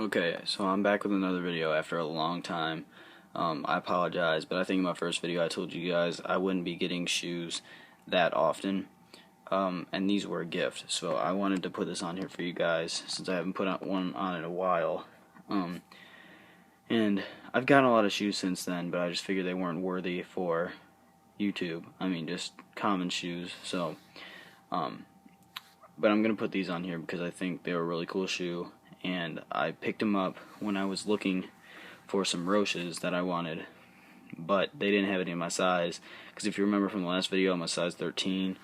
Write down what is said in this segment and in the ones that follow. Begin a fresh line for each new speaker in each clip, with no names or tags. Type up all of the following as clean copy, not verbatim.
Okay, so I'm back with another video after a long time. I apologize, but I think in my first video I told you guys I wouldn't be getting shoes that often, and these were a gift, so I wanted to put this on here for you guys since I haven't put one on in a while. And I've gotten a lot of shoes since then, but I just figured they weren't worthy for YouTube. I mean, just common shoes, so, but I'm going to put these on here because I think they're a really cool shoe. And I picked them up when I was looking for some Roches that I wanted, but they didn't have any in my size, because if you remember from the last video, I'm a size 13,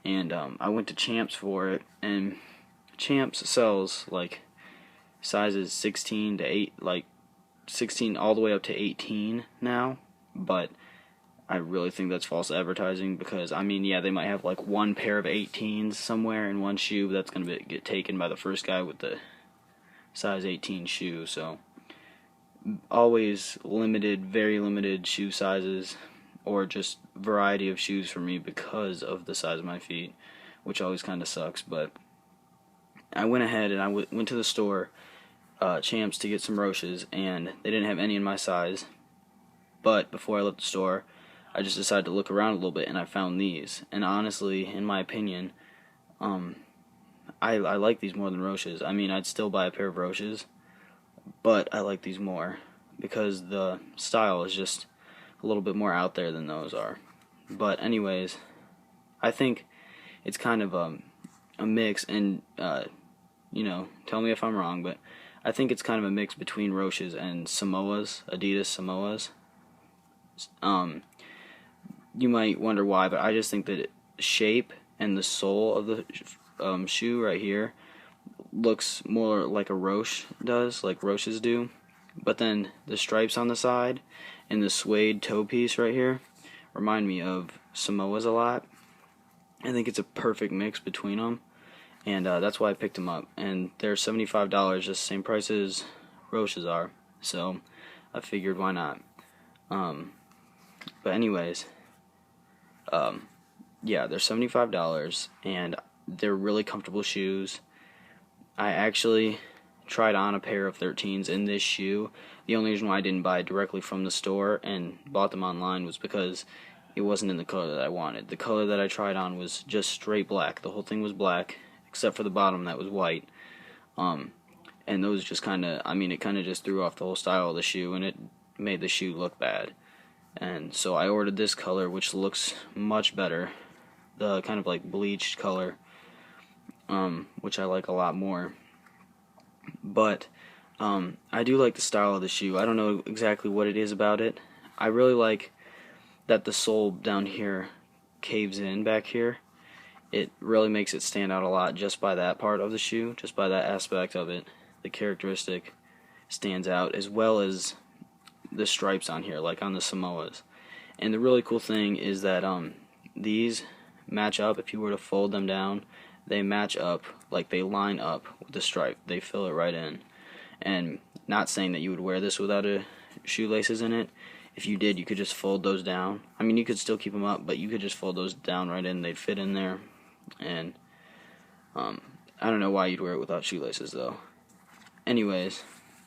and I went to Champs for it, and Champs sells like sizes 16 to 8, like 16 all the way up to 18 now, but I really think that's false advertising, because I mean, yeah, they might have like one pair of 18s somewhere in one shoe, but that's going to get taken by the first guy with the size 18 shoe. So always limited, very limited shoe sizes, or just variety of shoes for me because of the size of my feet, which always kind of sucks. But I went ahead and I went to the store, Champs, to get some Roches, and they didn't have any in my size. But before I left the store, I just decided to look around a little bit, and I found these. And honestly, in my opinion, I like these more than Roches. I mean, I'd still buy a pair of Roches, but I like these more because the style is just a little bit more out there than those are. But anyways, I think it's kind of a mix, and you know, tell me if I'm wrong, but I think it's kind of a mix between Roches and Samoas, Adidas Samoas. You might wonder why, but I just think that shape and the sole of the shoe right here looks more like a Roche does, like Roches do, but then the stripes on the side and the suede toe piece right here remind me of Samoas a lot. I think it's a perfect mix between them, and that's why I picked them up, and they're $75, just the same price as Roches are, so I figured why not. But anyways, yeah, they're $75, and they're really comfortable shoes. I actually tried on a pair of 13s in this shoe. The only reason why I didn't buy it directly from the store and bought them online was because it wasn't in the color that I wanted. The color that I tried on was just straight black. The whole thing was black, except for the bottom that was white. And those just kind of, I mean, it kind of just threw off the whole style of the shoe, and it made the shoe look bad. And so I ordered this color, which looks much better. The kind of like bleached color, which I like a lot more. But I do like the style of the shoe. I don't know exactly what it is about it. I really like that the sole down here caves in back here. It really makes it stand out a lot just by that part of the shoe, just by that aspect of it. The characteristic stands out, as well as the stripes on here, like on the Samoas. And the really cool thing is that these match up. If you were to fold them down, they match up, like they line up with the stripe. They fill it right in. And not saying that you would wear this without shoelaces in it. If you did, you could just fold those down. I mean, you could still keep them up, but you could just fold those down right in. They'd fit in there. And I don't know why you'd wear it without shoelaces, though. Anyways,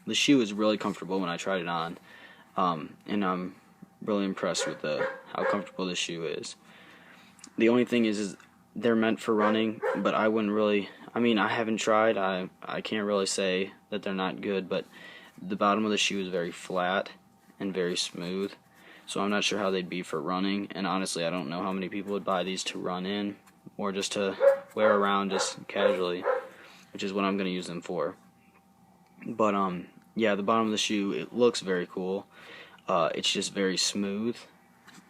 the shoe is really comfortable when I tried it on. And I'm really impressed with how comfortable this shoe is. The only thing is they're meant for running, but I wouldn't really, I mean, I haven't tried, I can't really say that they're not good, but the bottom of the shoe is very flat and very smooth, so I'm not sure how they'd be for running, and honestly, I don't know how many people would buy these to run in, or just to wear around just casually, which is what I'm going to use them for. But, yeah, the bottom of the shoe, it looks very cool. It's just very smooth,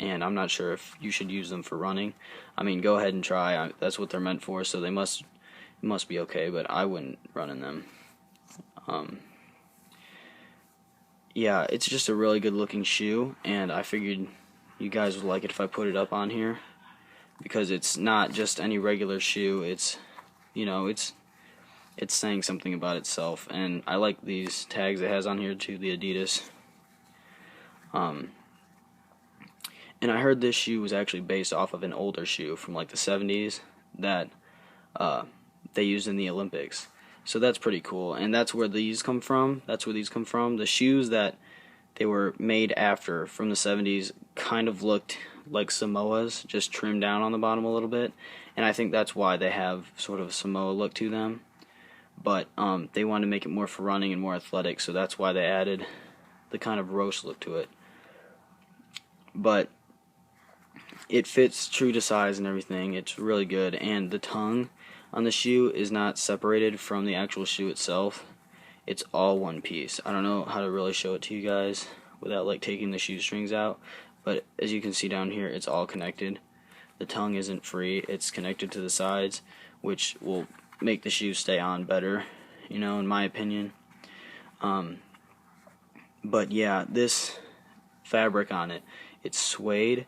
and I'm not sure if you should use them for running. I mean, go ahead and try. That's what they're meant for, so they must be okay, but I wouldn't run in them. Yeah, it's just a really good looking shoe, and I figured you guys would like it if I put it up on here, because it's not just any regular shoe. It's, you know, it's saying something about itself, and I like these tags it has on here too, the Adidas. And I heard this shoe was actually based off of an older shoe from like the 70s that they used in the Olympics. So that's pretty cool, and that's where these come from. The shoes that they were made after from the 70s kind of looked like Samoas, just trimmed down on the bottom a little bit, and I think that's why they have sort of a Samoa look to them. But they wanted to make it more for running and more athletic, so that's why they added the kind of roast look to it. But it fits true to size and everything. It's really good, and the tongue on the shoe is not separated from the actual shoe itself. It's all one piece. I don't know how to really show it to you guys without like taking the shoestrings out, but as you can see down here, it's all connected. The tongue isn't free, it's connected to the sides, which will make the shoe stay on better, you know, in my opinion. But yeah, this fabric on it, it's suede,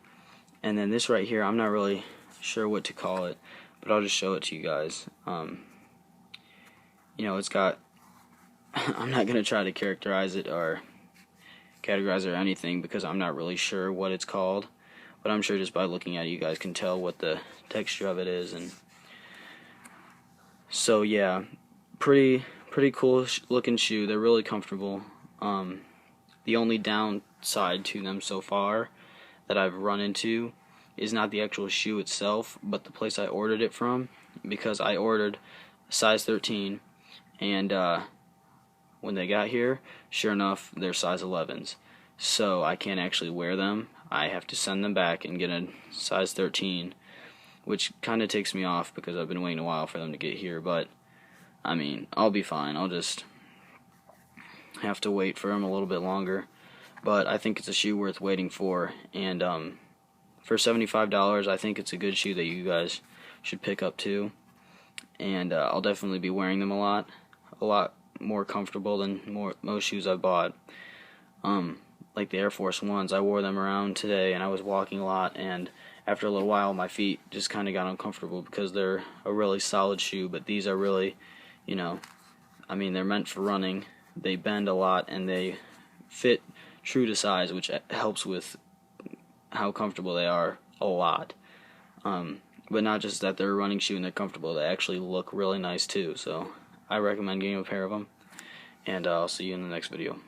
and then this right here, I'm not really sure what to call it, but I'll just show it to you guys. You know, it's got, I'm not going to try to characterize it or categorize it or anything because I'm not really sure what it's called, but I'm sure just by looking at it you guys can tell what the texture of it is. And so yeah, pretty cool looking shoe. They're really comfortable. The only downside to them so far that I've run into is not the actual shoe itself, but the place I ordered it from, because I ordered a size 13, and when they got here, sure enough, they're size 11s. So I can't actually wear them. I have to send them back and get a size 13, which kind of takes me off because I've been waiting a while for them to get here. But I mean, I'll be fine. I'll just have to wait for them a little bit longer. But I think it's a shoe worth waiting for, and for $75, I think it's a good shoe that you guys should pick up too. And I'll definitely be wearing them a lot more comfortable than most shoes I've bought. Like the Air Force Ones, I wore them around today, and I was walking a lot, and after a little while, my feet just kind of got uncomfortable because they're a really solid shoe. But these are really, you know, I mean, they're meant for running. They bend a lot, and they fit true to size, which helps with how comfortable they are a lot. But not just that they're a running shoe and they're comfortable, they actually look really nice too. So I recommend getting a pair of them, and I'll see you in the next video.